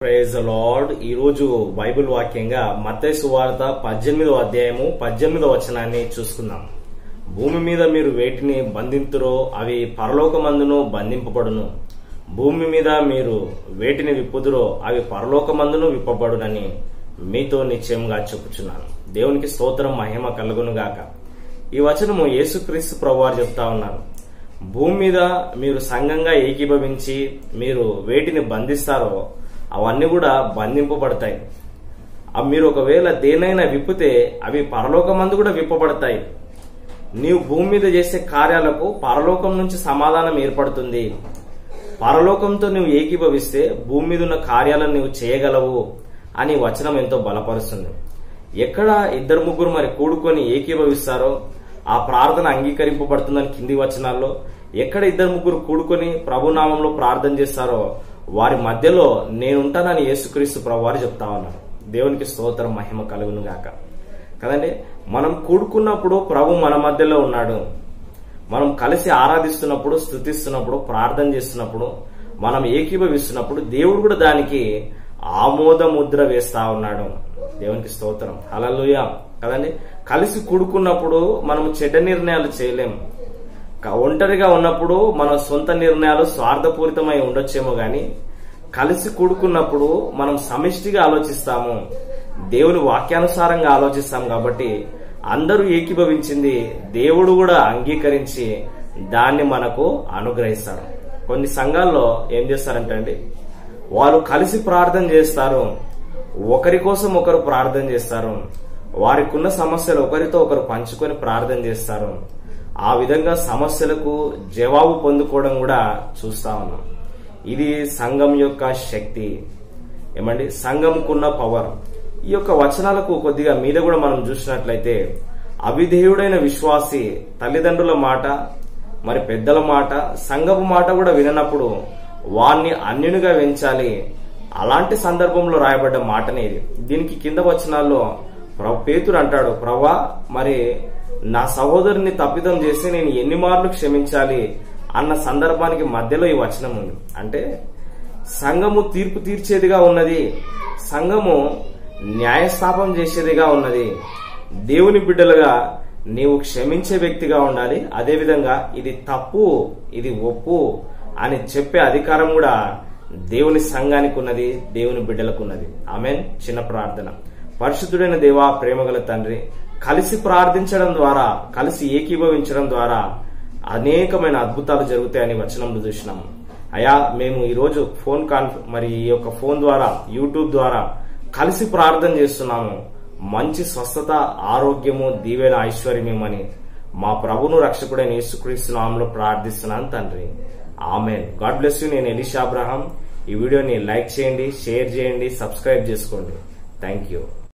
Praise the lord. ఈ రోజు Bible వాక్యంగా మత్తయి సువార్త 18వ అధ్యాయము 18వ వచనాన్ని చూసుకుందాం. భూమి మీద మీరు వేటిని బంధింతురో అవి పరలోకమందును బంధింపబడును, భూమి మీద మీరు వేటిని విప్పుదురో అవి పరలోకమందును విప్పబడునని మీతో నిశ్చయంగా చెప్పుచున్నాను. దేవునికి స్తోత్రం, మహిమ కలుగును గాక. ఈ వచనము యేసుక్రీస్తు ప్రభువారు చెప్తా ఉన్నారు. భూమి మీద మీరు సంఘంగా ఏకీభవించి మీరు వేటిని బంధిస్తారో అవన్నీ కూడా బంధింపబడతాయి. మీరు ఒకవేళ దేనైనా విప్పితే అవి పరలోకమందు కూడా విప్పబడతాయి. నీవు భూమి మీద చేసే కార్యాలకు పరలోకం నుంచి సమాధానం ఏర్పడుతుంది. పరలోకంతో నువ్వు ఏకీభవిస్తే భూమి మీద ఉన్న కార్యాలను నువ్వు చేయగలవు అని వచనం ఎంతో బలపరుస్తుంది. ఎక్కడ ఇద్దరు ముగ్గురు మరి కూడుకొని ఏకీభవిస్తారో ఆ ప్రార్థన అంగీకరింపబడుతుందని కింది వచనాల్లో, ఎక్కడ ఇద్దరు ముగ్గురు కూడుకొని ప్రభునామంలో ప్రార్థన చేస్తారో వారి మధ్యలో నేనుంటానని యేసుక్రీస్తు ప్రభువారు చెప్తా ఉన్నారు. దేవునికి స్తోత్రం, మహిమ కలుగును గాక. కదండి, మనం కూడుకున్నప్పుడు ప్రభు మన మధ్యలో ఉన్నాడు. మనం కలిసి ఆరాధిస్తున్నప్పుడు, స్తుతిస్తున్నప్పుడు, ప్రార్థన చేస్తున్నప్పుడు, మనం ఏకీభవిస్తున్నప్పుడు దేవుడు కూడా దానికి ఆమోద ముద్ర వేస్తా ఉన్నాడు. దేవునికి స్తోత్రం, హల్లెలూయా. కదండి, కలిసి కూడుకున్నప్పుడు మనం చెడ్డ నిర్ణయాలు చేయలేం. ఒంటరిగా ఉన్నప్పుడు మన సొంత నిర్ణయాలు స్వార్థపూరితమై ఉండొచ్చేమో గాని కలిసి కూడుకున్నప్పుడు మనం సమిష్టిగా ఆలోచిస్తాము, దేవుని వాక్యానుసారంగా ఆలోచిస్తాం. కాబట్టి అందరూ ఏకీభవించింది దేవుడు కూడా అంగీకరించి దాన్ని మనకు అనుగ్రహిస్తారు. కొన్ని సంఘాల్లో ఏం చేస్తారంటే అండి, వాళ్ళు కలిసి ప్రార్థన చేస్తారు, ఒకరి కోసం ఒకరు ప్రార్థన చేస్తారు, వారికి ఉన్న సమస్యలు ఒకరితో ఒకరు పంచుకొని ప్రార్థన చేస్తారు. ఆ విధంగా సమస్యలకు జవాబు పొందుకోవడం కూడా చూస్తా ఉన్నాం. ఇది సంఘం యొక్క శక్తి. ఏమండి, సంఘంకున్న పవర్. ఈ యొక్క వచనాలకు కొద్దిగా మీద కూడా మనం చూసినట్లయితే, అవిధేయుడైన విశ్వాసి తల్లిదండ్రుల మాట, మరి పెద్దల మాట, సంఘపు మాట కూడా విననప్పుడు వాణ్ణి అన్యునిగా వెంచాలి. అలాంటి సందర్భంలో రాయబడ్డ మాటనే ఇది. దీనికి కింద వచనాల్లో పేతురు అంటాడు, ప్రభా, మరి నా సహోదరుని తప్పిదం చేసి నేను ఎన్ని మార్లు క్షమించాలి అన్న సందర్భానికి మధ్యలో ఈ వచనం ఉంది. అంటే సంఘము తీర్పు తీర్చేదిగా ఉన్నది, సంఘము న్యాయస్థాపం చేసేదిగా ఉన్నది. దేవుని బిడ్డలుగా నీవు క్షమించే వ్యక్తిగా ఉండాలి. అదేవిధంగా ఇది తప్పు, ఇది ఒప్పు అని చెప్పే అధికారం కూడా దేవుని సంఘానికి ఉన్నది, దేవుని బిడ్డలకు ఉన్నది. ఆమేన్. చిన్న ప్రార్థన. పరిశుద్ధుడైన దేవా, ప్రేమగల తండ్రి, కలిసి ప్రార్థించడం ద్వారా, కలిసి ఏకీభవించడం ద్వారా అనేకమైన అద్భుతాలు జరుగుతాయని వచనంలో చూసినాం. అయా, మేము ఈరోజు మరి ఈ యొక్క ఫోన్ ద్వారా, యూట్యూబ్ ద్వారా కలిసి ప్రార్థన చేస్తున్నాము. మంచి స్వస్థత, ఆరోగ్యము, దీవెన, ఐశ్వర్యమేమని మా ప్రభును రక్షకుడైన యేసుక్రీస్తు నామములో ప్రార్థిస్తున్నాను తండ్రి. ఆమేన్. God bless you. నేను ఎలీషా అబ్రహాం. ఈ వీడియోని లైక్ చేయండి, షేర్ చేయండి, సబ్స్క్రైబ్ చేసుకోండి. Thank you.